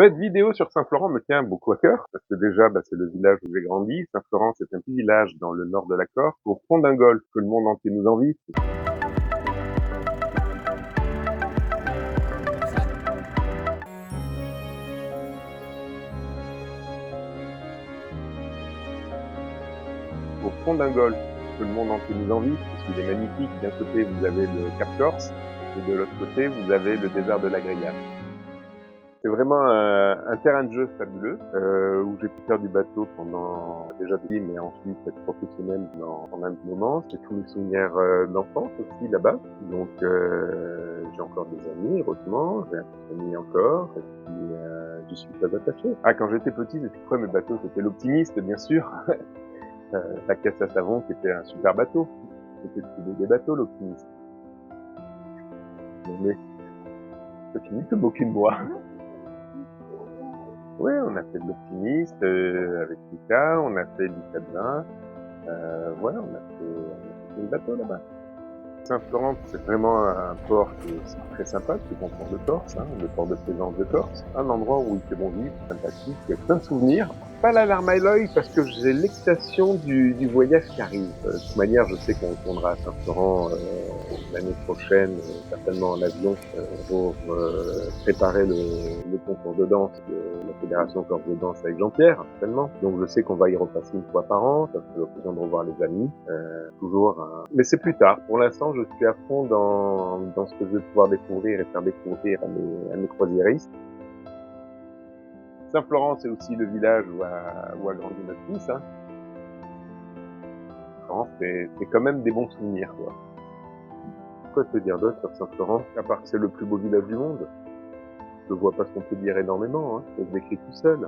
Cette vidéo sur Saint-Florent me tient beaucoup à cœur, parce que déjà, c'est le village où j'ai grandi. Saint-Florent, c'est un petit village dans le nord de la Corse, au fond d'un golfe que le monde entier nous envie. Au fond d'un golfe que le monde entier nous envie, parce qu'il est magnifique. D'un côté, vous avez le Cap Corse, et de l'autre côté, vous avez le désert de la Grillade. C'est vraiment un terrain de jeu fabuleux, où j'ai pu faire du bateau pendant déjà des mais ensuite être professionnel pendant un petit moment. J'ai tous mes souvenirs d'enfance aussi là-bas. Donc j'ai encore des amis, heureusement, j'ai un petit ami encore, et puis j'y suis très attaché. Ah, quand j'étais petit, c'était quoi mes bateaux? C'était l'Optimiste, bien sûr. La caisse à savon qui était un super bateau. C'était des bateaux, l'Optimiste. Mais c'est fini de te moquer de moi. Oui, on a fait de l'Optimiste avec Lucas, on a fait du Cadrin, voilà, on a fait le bateau là-bas. Saint-Florent, c'est vraiment un port qui est aussi très sympa, c'est le port de Corse, le port de plaisance de Corse. Un endroit où il fait bon vivre, sympathique, il y a plein de souvenirs. Pas la larme à l'œil parce que j'ai l'excitation du voyage qui arrive. De toute manière, je sais qu'on retournera à Saint-Florent l'année prochaine, certainement en avion, pour préparer le concours de danse de la Fédération Corse de danse avec Jean-Pierre, certainement. Donc je sais qu'on va y repasser une fois par an, ça fait l'occasion de revoir les amis, toujours. Mais c'est plus tard. Pour l'instant, je suis à fond dans ce que je vais pouvoir découvrir et faire découvrir à mes croisiéristes. Saint-Florent, c'est aussi le village où a grandi notre fils. C'est quand même des bons souvenirs, quoi. Quoi te dire d'autre sur Saint-Florent? À part que c'est le plus beau village du monde. Je vois pas ce qu'on peut dire énormément, ça se décrit tout seul.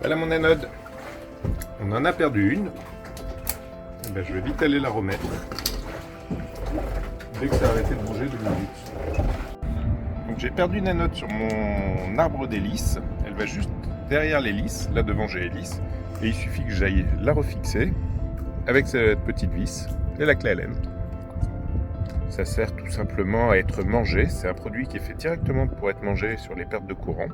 Voilà mon anode. On en a perdu une. Je vais vite aller la remettre. Dès que ça a arrêté de bouger 2 minutes. Donc j'ai perdu une anode sur mon arbre d'hélice. Elle va juste derrière l'hélice. Là devant j'ai l'hélice. Et il suffit que j'aille la refixer avec cette petite vis et la clé Allen. Ça sert tout simplement à être mangé. C'est un produit qui est fait directement pour être mangé sur les pertes de courant,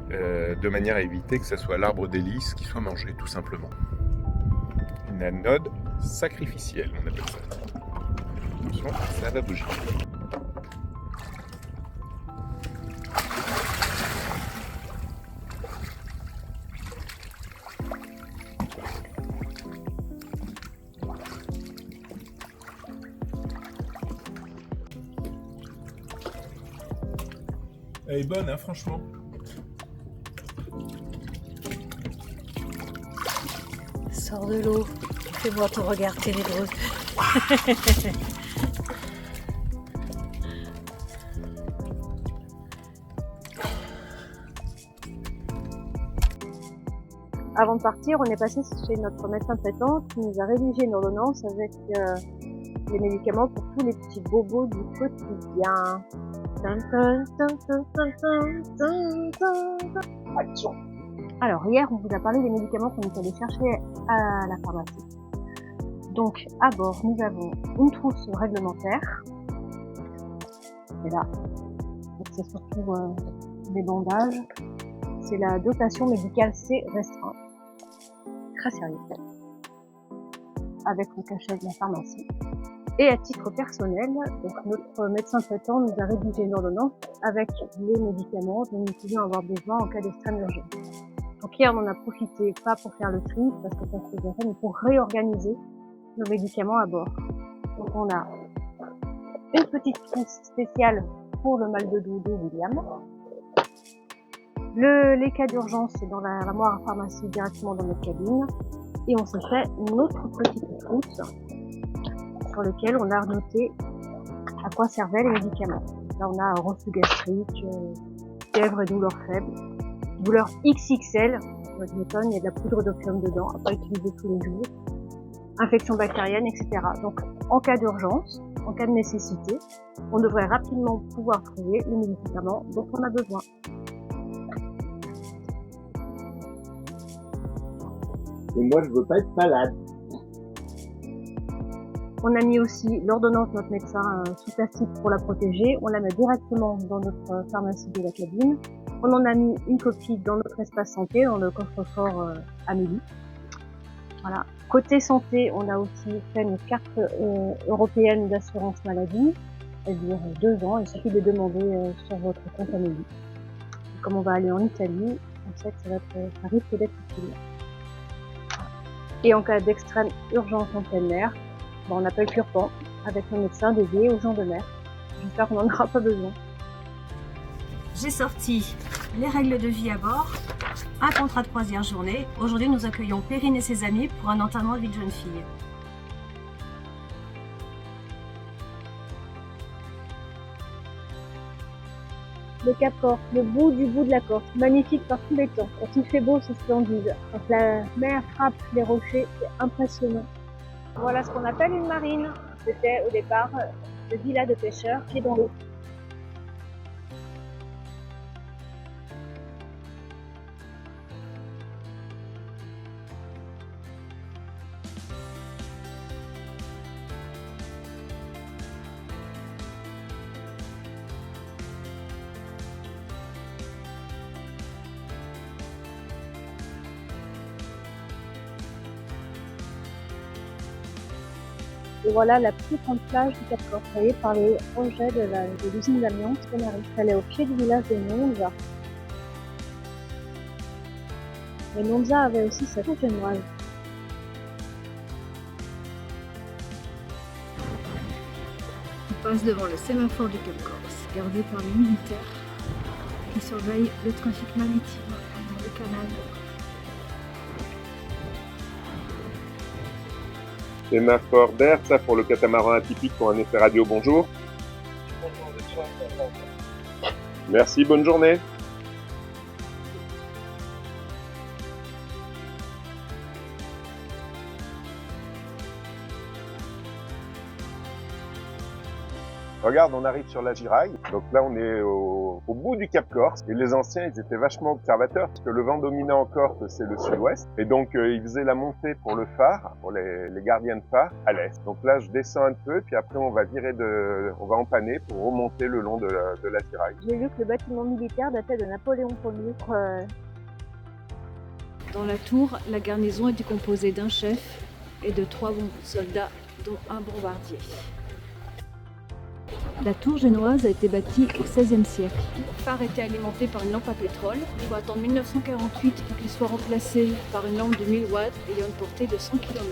de manière à éviter que ce soit l'arbre d'hélice qui soit mangé, tout simplement. Une anode sacrificielle, on appelle ça. Attention, ça va bouger. Elle est bonne, franchement. Sors de l'eau, fais voir ton regard ténébreux. Avant de partir, on est passé chez notre médecin traitant qui nous a rédigé une ordonnance avec les médicaments pour tous les petits bobos du quotidien. Action. Alors hier, on vous a parlé des médicaments qu'on est allé chercher à la pharmacie. Donc à bord, nous avons une trousse réglementaire. C'est là. Donc c'est surtout des bandages. C'est la dotation médicale C restreinte. Très sérieux. Avec le cachet de la pharmacie. Et à titre personnel, donc notre médecin traitant nous a rédigé une ordonnance avec les médicaments dont nous pouvions avoir besoin en cas d'extrême urgence. Donc hier, on en a profité, pas pour faire le tri, parce que ça se faisait, mais pour réorganiser nos médicaments à bord. Donc on a une petite trousse spéciale pour le mal de dos de William. Les cas d'urgence, c'est dans l'armoire à pharmacie directement dans notre cabine. Et on s'est fait une autre petite trousse sur lequel on a noté à quoi servaient les médicaments. Là, on a reflux gastrique, fièvre et douleurs faibles, douleurs XXL, votre m'étonne, il y a de la poudre d'opium dedans, à pas utiliser tous les jours. infections bactériennes, etc. Donc, en cas d'urgence, en cas de nécessité, on devrait rapidement pouvoir trouver les médicaments dont on a besoin. Et moi, je veux pas être malade. On a mis aussi l'ordonnance de notre médecin sous plastique pour la protéger. On la met directement dans notre pharmacie de la cabine. On en a mis une copie dans notre espace santé, dans le coffre-fort Amélie. Voilà. Côté santé, on a aussi fait une carte européenne d'assurance maladie. Elle dure 2 ans. Il suffit de demander sur votre compte Amélie. Comme on va aller en Italie, on sait que ça risque d'être utile. Et en cas d'extrême urgence en plein air, on appelle Purpan avec nos médecins dédiés aux gens de mer. J'espère qu'on n'en aura pas besoin. J'ai sorti les règles de vie à bord, un contrat de croisière journée. Aujourd'hui, nous accueillons Perrine et ses amis pour un enterrement de vie de jeune fille. Le Cap Corse, le bout du bout de la Corse, magnifique par tous les temps. Quand il fait beau, c'est splendide. Quand la mer frappe les rochers, c'est impressionnant. Voilà ce qu'on appelle une marine. C'était au départ le villa de pêcheurs qui est dans l'eau. Et voilà la plus grande plage du Cap Corse, créée par les projets de l'usine d'amiante Tenerife. Elle est au pied du village de Nonza. Et Nonza avait aussi sa tour génoise. On passe devant le sémaphore du Cap Corse, gardé par les militaires qui surveillent le trafic maritime dans le canal. Sémaphore d'air, ça pour le catamaran atypique pour un effet radio, bonjour. Merci, bonne journée. Regarde, on arrive sur la Giraille. Donc là, on est au bout du Cap Corse. Et les anciens, ils étaient vachement observateurs parce que le vent dominant en Corse, c'est le sud-ouest. Et donc, ils faisaient la montée pour le phare, pour les gardiens de phare, à l'est. Donc là, je descends un peu, puis après, on va on va empanner pour remonter le long de la Giraille. J'ai vu que le bâtiment militaire datait de Napoléon Ier. Dans la tour, la garnison était composée d'un chef et de 3 soldats, dont un bombardier. La tour génoise a été bâtie au XVIe siècle. Le phare était alimenté par une lampe à pétrole. Il faut attendre 1948 pour qu'il soit remplacé par une lampe de 1000 watts ayant une portée de 100 km.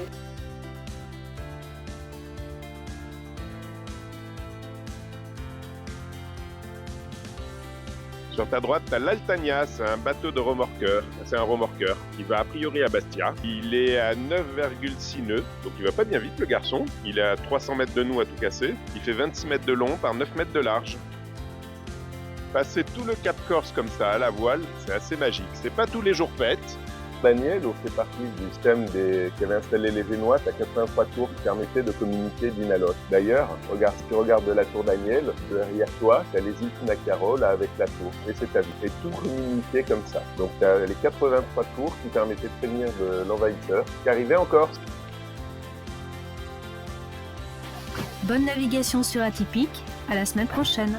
Sur ta droite, tu as l'Altania, c'est un bateau de remorqueur. C'est un remorqueur qui va a priori à Bastia. Il est à 9,6 nœuds, donc il va pas bien vite le garçon. Il est à 300 mètres de nous à tout casser. Il fait 26 mètres de long par 9 mètres de large. Passer tout le Cap Corse comme ça à la voile, c'est assez magique. C'est pas tous les jours fête. Daniel, on fait partie du système qu'avaient installé les Génois à 83 tours qui permettaient de communiquer d'une à l'autre. D'ailleurs, si tu regardes de la tour Daniel, derrière toi, tu as les îles Finacaro là avec la tour. Et c'est ta vie. Et tout communiquait comme ça. Donc tu as les 83 tours qui permettaient de prévenir de l'envahisseur qui arrivait en Corse. Bonne navigation sur Atypique, à la semaine prochaine.